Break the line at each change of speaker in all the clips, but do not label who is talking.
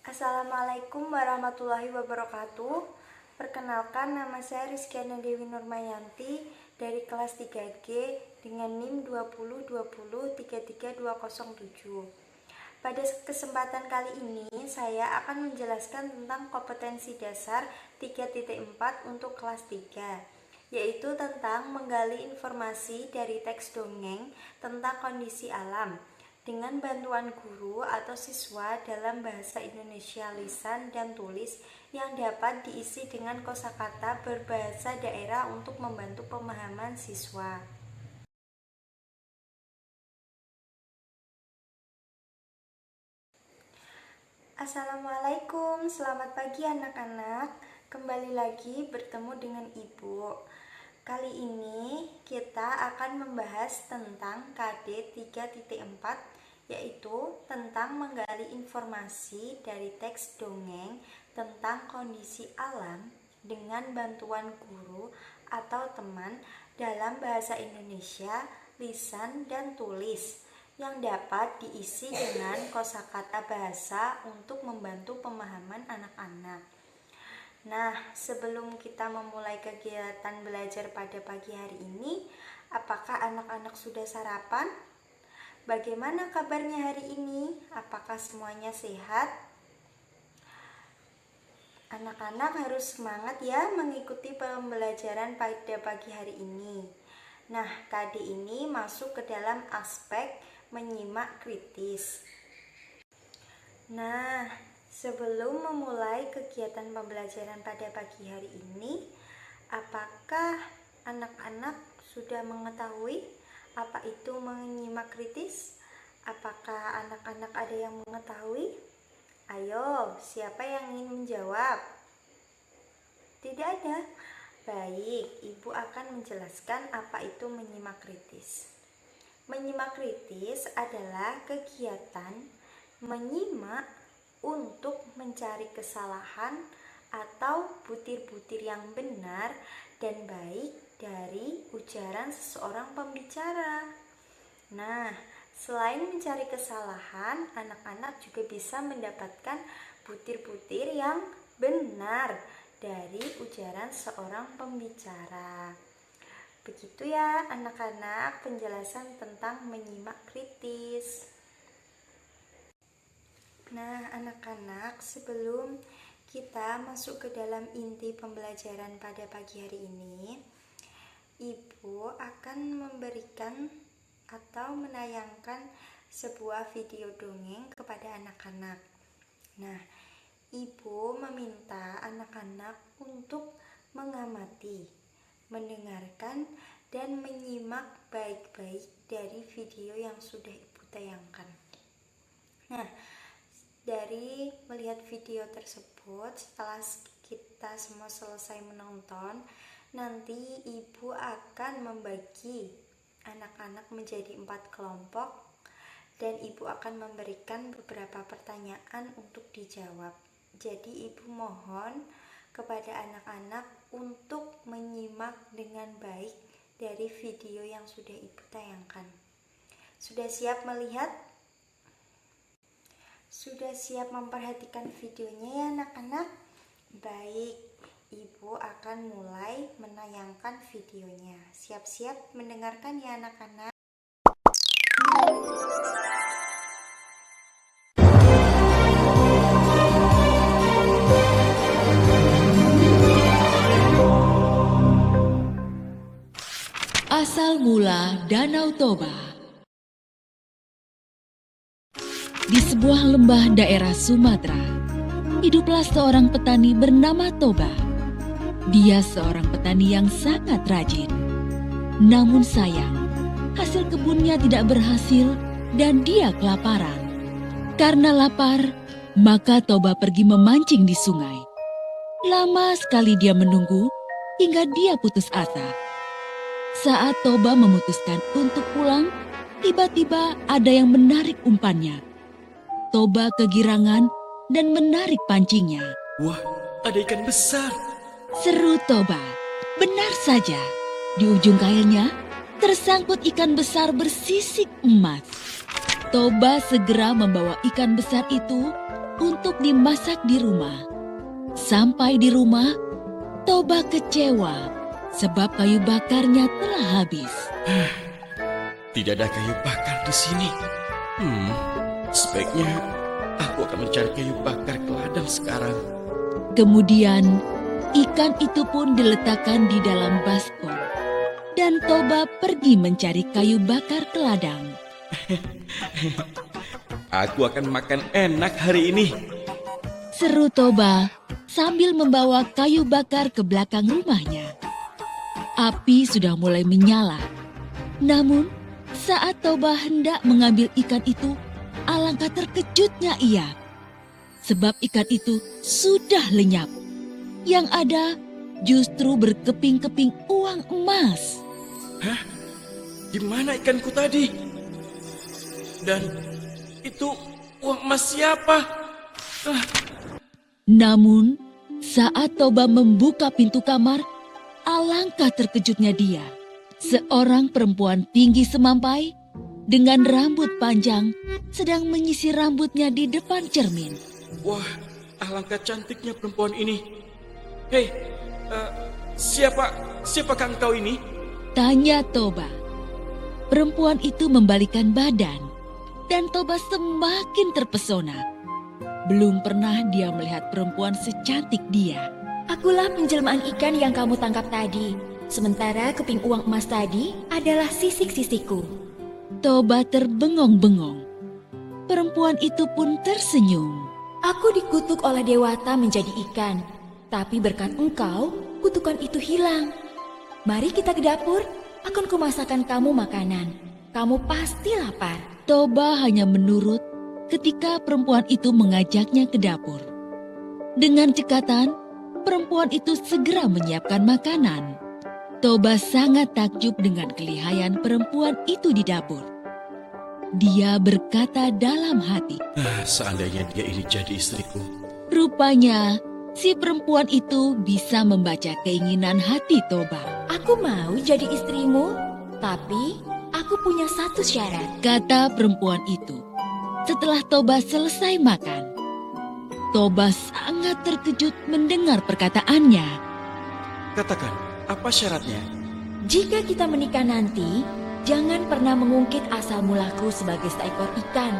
Assalamualaikum warahmatullahi wabarakatuh. Perkenalkan, nama saya Rizkyana Dewi Nurmayanti dari kelas 3G dengan NIM 202033207. Pada kesempatan kali ini saya akan menjelaskan tentang kompetensi dasar 3.4 untuk kelas 3, yaitu tentang menggali informasi dari teks dongeng tentang kondisi alam dengan bantuan guru atau siswa dalam bahasa Indonesia lisan dan tulis yang dapat diisi dengan kosakata berbahasa daerah untuk membantu pemahaman siswa. Assalamualaikum, selamat pagi anak-anak. Kembali lagi bertemu dengan Ibu. Kali ini kita akan membahas tentang KD 3.4, yaitu tentang menggali informasi dari teks dongeng tentang kondisi alam dengan bantuan guru atau teman dalam bahasa Indonesia lisan dan tulis yang dapat diisi dengan kosakata bahasa untuk membantu pemahaman anak-anak. Nah, sebelum kita memulai kegiatan belajar pada pagi hari ini, apakah anak-anak sudah sarapan? Bagaimana kabarnya hari ini? Apakah semuanya sehat? Anak-anak harus semangat ya mengikuti pembelajaran pada pagi hari ini. Nah, KD ini masuk ke dalam aspek menyimak kritis. Nah, sebelum memulai kegiatan pembelajaran pada pagi hari ini, apakah anak-anak sudah mengetahui apa itu menyimak kritis? Apakah anak-anak ada yang mengetahui? Ayo, siapa yang ingin menjawab? Tidak ada? Baik, Ibu akan menjelaskan apa itu menyimak kritis. Menyimak kritis adalah kegiatan menyimak untuk mencari kesalahan atau butir-butir yang benar dan baik dari ujaran seseorang pembicara. Nah, selain mencari kesalahan, anak-anak juga bisa mendapatkan butir-butir yang benar dari ujaran seorang pembicara. Begitu ya anak-anak penjelasan tentang menyimak kritis. Nah anak-anak, sebelum kita masuk ke dalam inti pembelajaran pada pagi hari ini, Ibu akan memberikan atau menayangkan sebuah video dongeng kepada anak-anak. Nah, Ibu meminta anak-anak untuk mengamati, mendengarkan, dan menyimak baik-baik dari video yang sudah Ibu tayangkan. Nah, dari melihat video tersebut, setelah kita semua selesai menonton, nanti Ibu akan membagi anak-anak menjadi 4 kelompok dan Ibu akan memberikan beberapa pertanyaan untuk dijawab. Jadi Ibu mohon kepada anak-anak untuk menyimak dengan baik dari video yang sudah Ibu tayangkan. Sudah siap melihat? Sudah siap memperhatikan videonya ya anak-anak? Baik, Ibu akan mulai menayangkan videonya. Siap-siap mendengarkan ya anak-anak.
Asal mula Danau Toba. Di sebuah lembah daerah Sumatera, hiduplah seorang petani bernama Toba. Dia seorang petani yang sangat rajin. Namun sayang, hasil kebunnya tidak berhasil dan dia kelaparan. Karena lapar, maka Toba pergi memancing di sungai. Lama sekali dia menunggu hingga dia putus asa. Saat Toba memutuskan untuk pulang, tiba-tiba ada yang menarik umpannya. Toba kegirangan dan menarik pancingnya.
Wah, ada ikan besar.
Seru Toba. Benar saja, di ujung kailnya tersangkut ikan besar bersisik emas. Toba segera membawa ikan besar itu untuk dimasak di rumah. Sampai di rumah, Toba kecewa sebab kayu bakarnya telah habis.
Tidak ada kayu bakar di sini. Sebaiknya aku akan mencari kayu bakar ke ladang sekarang.
Kemudian, ikan itu pun diletakkan di dalam baskom. Dan Toba pergi mencari kayu bakar ke ladang.
Aku akan makan enak hari ini.
Seru Toba sambil membawa kayu bakar ke belakang rumahnya. Api sudah mulai menyala. Namun, saat Toba hendak mengambil ikan itu, alangkah terkejutnya ia. Sebab ikan itu sudah lenyap. Yang ada justru berkeping-keping uang emas.
Hah? Di mana ikanku tadi? Dan itu uang emas siapa?
Namun, saat Toba membuka pintu kamar, alangkah terkejutnya dia. Seorang perempuan tinggi semampai dengan rambut panjang sedang menyisir rambutnya di depan cermin.
Wah, alangkah cantiknya perempuan ini. Hei, siapakah engkau ini?
Tanya Toba. Perempuan itu membalikan badan dan Toba semakin terpesona. Belum pernah dia melihat perempuan secantik dia.
Akulah penjelmaan ikan yang kamu tangkap tadi. Sementara keping uang emas tadi adalah sisik-sisikku.
Toba terbengong-bengong. Perempuan itu pun tersenyum.
Aku dikutuk oleh Dewata menjadi ikan. Tapi berkat engkau, kutukan itu hilang. Mari kita ke dapur, akan kumasakkan kamu makanan. Kamu pasti lapar.
Toba hanya menurut ketika perempuan itu mengajaknya ke dapur. Dengan cekatan, perempuan itu segera menyiapkan makanan. Toba sangat takjub dengan kelihayan perempuan itu di dapur. Dia berkata dalam hati,
Seandainya dia ini jadi istriku.
rupanya si perempuan itu bisa membaca keinginan hati Toba.
Aku mau jadi istrimu, tapi aku punya satu syarat.
Kata perempuan itu setelah Toba selesai makan. Toba sangat terkejut mendengar perkataannya.
Katakan, apa syaratnya?
Jika kita menikah nanti, jangan pernah mengungkit asal mulaku sebagai seekor ikan.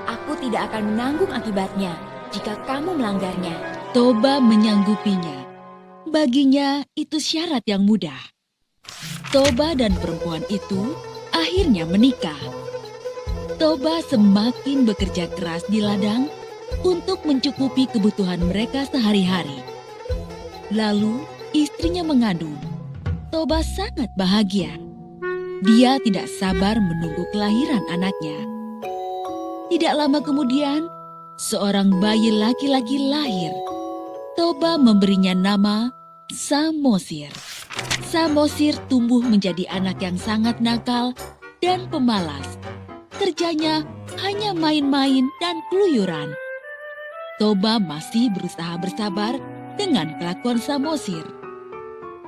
Aku tidak akan menanggung akibatnya jika kamu melanggarnya.
Toba menyanggupinya. Baginya itu syarat yang mudah. Toba dan perempuan itu akhirnya menikah. Toba semakin bekerja keras di ladang untuk mencukupi kebutuhan mereka sehari-hari. Lalu istrinya mengandung. Toba sangat bahagia. Dia tidak sabar menunggu kelahiran anaknya. Tidak lama kemudian, seorang bayi laki-laki lahir. Toba memberinya nama Samosir. Samosir tumbuh menjadi anak yang sangat nakal dan pemalas. Kerjanya hanya main-main dan keluyuran. Toba masih berusaha bersabar dengan kelakuan Samosir.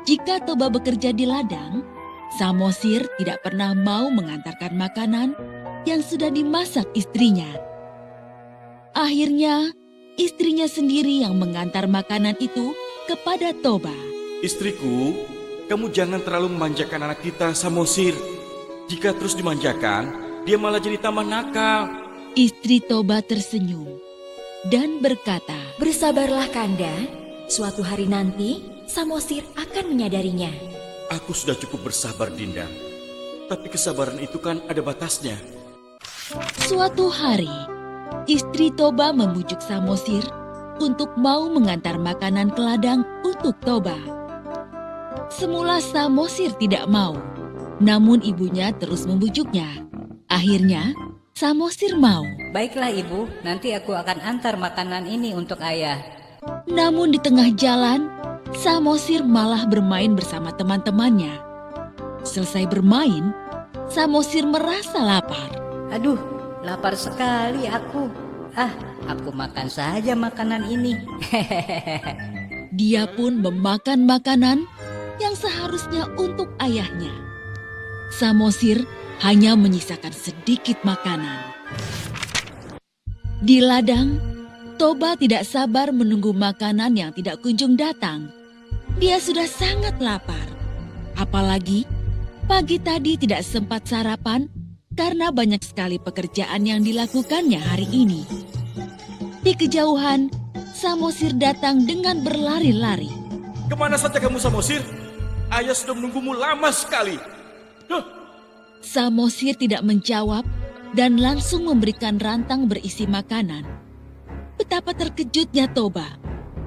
Jika Toba bekerja di ladang, Samosir tidak pernah mau mengantarkan makanan yang sudah dimasak istrinya. Akhirnya, istrinya sendiri yang mengantar makanan itu kepada Toba.
Istriku, kamu jangan terlalu memanjakan anak kita, Samosir. Jika terus dimanjakan, dia malah jadi tambah nakal.
Istri Toba tersenyum dan berkata,
Bersabarlah Kanda, suatu hari nanti Samosir akan menyadarinya.
Aku sudah cukup bersabar, Dinda. Tapi kesabaran itu kan ada batasnya.
Suatu hari, istri Toba membujuk Samosir untuk mau mengantar makanan ke ladang untuk Toba. Semula Samosir tidak mau, namun ibunya terus membujuknya. Akhirnya, Samosir mau.
Baiklah ibu, nanti aku akan antar makanan ini untuk ayah.
Namun di tengah jalan, Samosir malah bermain bersama teman-temannya. Selesai bermain, Samosir merasa lapar.
Aduh, lapar sekali aku. Aku makan saja makanan ini.
Dia pun memakan makanan yang seharusnya untuk ayahnya. Samosir hanya menyisakan sedikit makanan. Di ladang, Toba tidak sabar menunggu makanan yang tidak kunjung datang. Dia sudah sangat lapar. Apalagi pagi tadi tidak sempat sarapan karena banyak sekali pekerjaan yang dilakukannya hari ini. Di kejauhan, Samosir datang dengan berlari-lari.
Kemana saja kamu, Samosir? Ayah sudah menunggumu lama sekali. Huh,
Samosir tidak menjawab dan langsung memberikan rantang berisi makanan. Betapa terkejutnya Toba,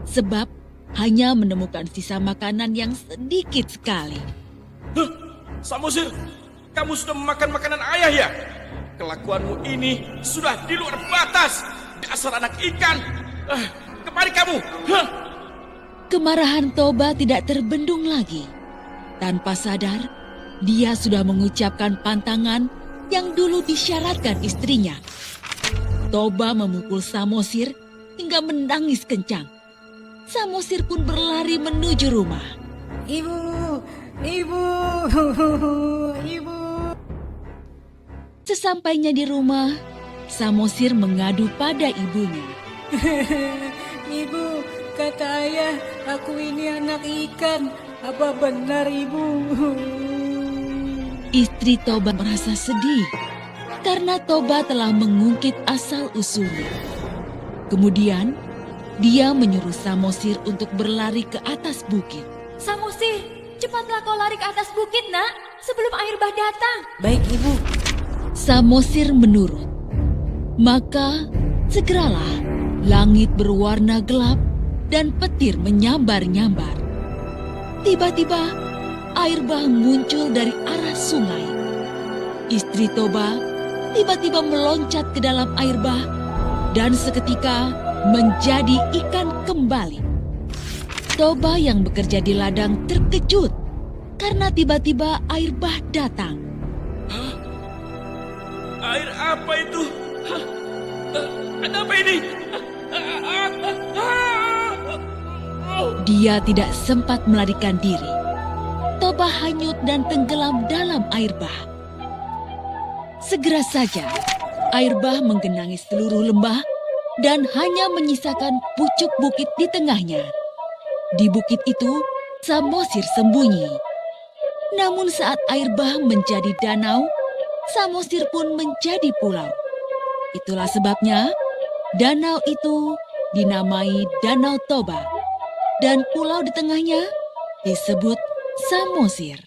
sebab hanya menemukan sisa makanan yang sedikit sekali.
huh, Samosir, kamu sudah memakan makanan ayah ya? Kelakuanmu ini sudah di luar batas. Dasar anak ikan. Kemari kamu. Huh.
Kemarahan Toba tidak terbendung lagi. Tanpa sadar, dia sudah mengucapkan pantangan yang dulu disyaratkan istrinya. Toba memukul Samosir hingga menangis kencang. Samosir pun berlari menuju rumah.
Ibu, ibu, ibu.
Sesampainya di rumah, Samosir mengadu pada ibunya.
Ibu, kata ayah, aku ini anak ikan. Apa benar ibu?
Istri Toba merasa sedih karena Toba telah mengungkit asal-usulnya. Kemudian, dia menyuruh Samosir untuk berlari ke atas bukit.
Samosir, cepatlah kau lari ke atas bukit, nak, sebelum air bah datang.
Baik ibu.
Samosir menurut. Maka, segeralah langit berwarna gelap dan petir menyambar-nyambar. Tiba-tiba, air bah muncul dari arah sungai. Istri Toba tiba-tiba meloncat ke dalam air bah dan seketika menjadi ikan kembali. Toba yang bekerja di ladang terkejut karena tiba-tiba air bah datang.
Air apa itu? Ada apa ini?
Dia tidak sempat melarikan diri. Toba hanyut dan tenggelam dalam air bah. Segera saja, air bah menggenangi seluruh lembah dan hanya menyisakan pucuk bukit di tengahnya. Di bukit itu, Samosir sembunyi. Namun saat air bah menjadi danau, Samosir pun menjadi pulau. Itulah sebabnya danau itu dinamai Danau Toba dan pulau di tengahnya disebut Samosir.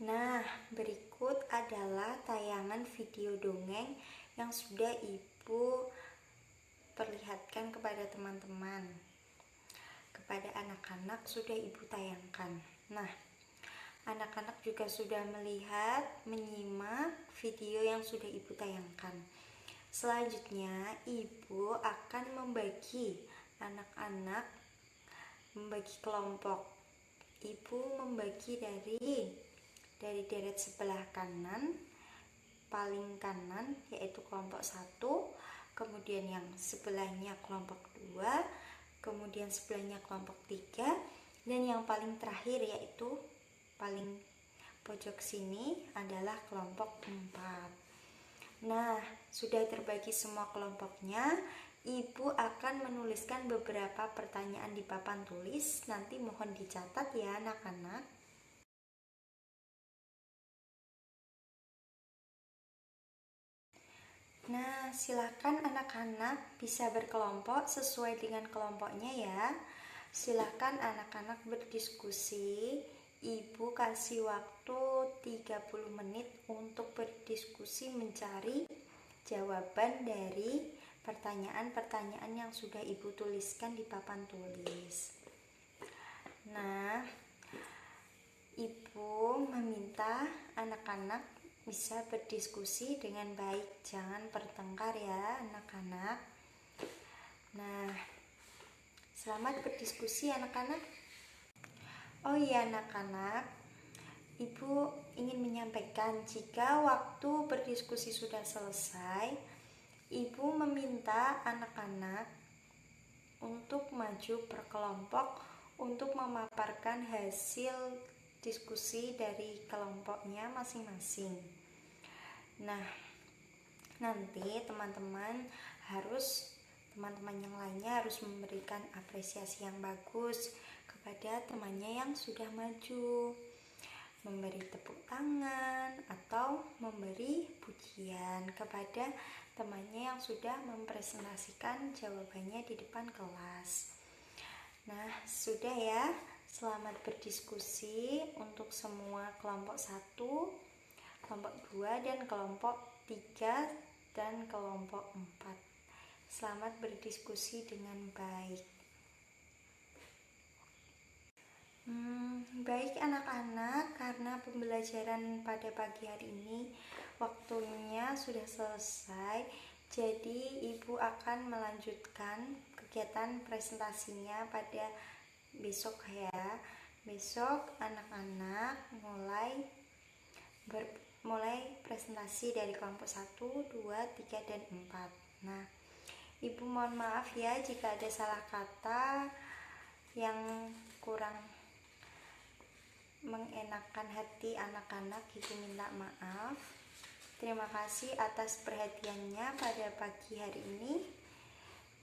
Nah, berikut adalah tayangan video dongeng yang sudah Ibu perlihatkan kepada teman-teman. Kepada anak-anak sudah Ibu tayangkan. Nah, anak-anak juga sudah melihat, menyimak video yang sudah Ibu tayangkan. Selanjutnya, Ibu akan membagi anak-anak membagi kelompok. Ibu membagi dari deret sebelah kanan, paling kanan yaitu kelompok 1, kemudian yang sebelahnya kelompok 2, kemudian sebelahnya kelompok 3, dan yang paling terakhir yaitu paling pojok sini adalah kelompok 4. Nah, sudah terbagi semua kelompoknya. Ibu akan menuliskan beberapa pertanyaan di papan tulis. Nanti mohon dicatat ya anak-anak. Nah, silakan anak-anak bisa berkelompok sesuai dengan kelompoknya ya. Silakan anak-anak berdiskusi. Ibu kasih waktu 30 menit untuk berdiskusi mencari jawaban dari pertanyaan-pertanyaan yang sudah Ibu tuliskan di papan tulis. Nah, Ibu meminta anak-anak bisa berdiskusi dengan baik, jangan bertengkar ya anak-anak. Nah, selamat berdiskusi anak-anak. Oh iya anak-anak, Ibu ingin menyampaikan jika waktu berdiskusi sudah selesai, Ibu meminta anak-anak untuk maju per kelompok untuk memaparkan hasil diskusi dari kelompoknya masing-masing. Nah, nanti teman-teman yang lainnya harus memberikan apresiasi yang bagus kepada temannya yang sudah maju, memberi tepuk tangan atau memberi pujian kepada temannya yang sudah mempresentasikan jawabannya di depan kelas. Nah, sudah ya. Selamat berdiskusi untuk semua kelompok 1, kelompok 2, dan kelompok 3 dan kelompok 4. Selamat berdiskusi dengan baik. Baik anak-anak, karena pembelajaran pada pagi hari ini waktunya sudah selesai, jadi Ibu akan melanjutkan kegiatan presentasinya pada besok ya. Besok anak-anak mulai presentasi dari kelompok 1, 2, 3, dan 4. Nah, Ibu mohon maaf ya jika ada salah kata yang kurang mengenakan hati anak-anak. Ibu minta maaf. Terima kasih atas perhatiannya pada pagi hari ini.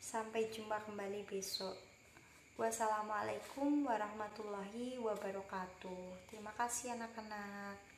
Sampai jumpa kembali besok. Wassalamualaikum warahmatullahi wabarakatuh. Terima kasih anak-anak.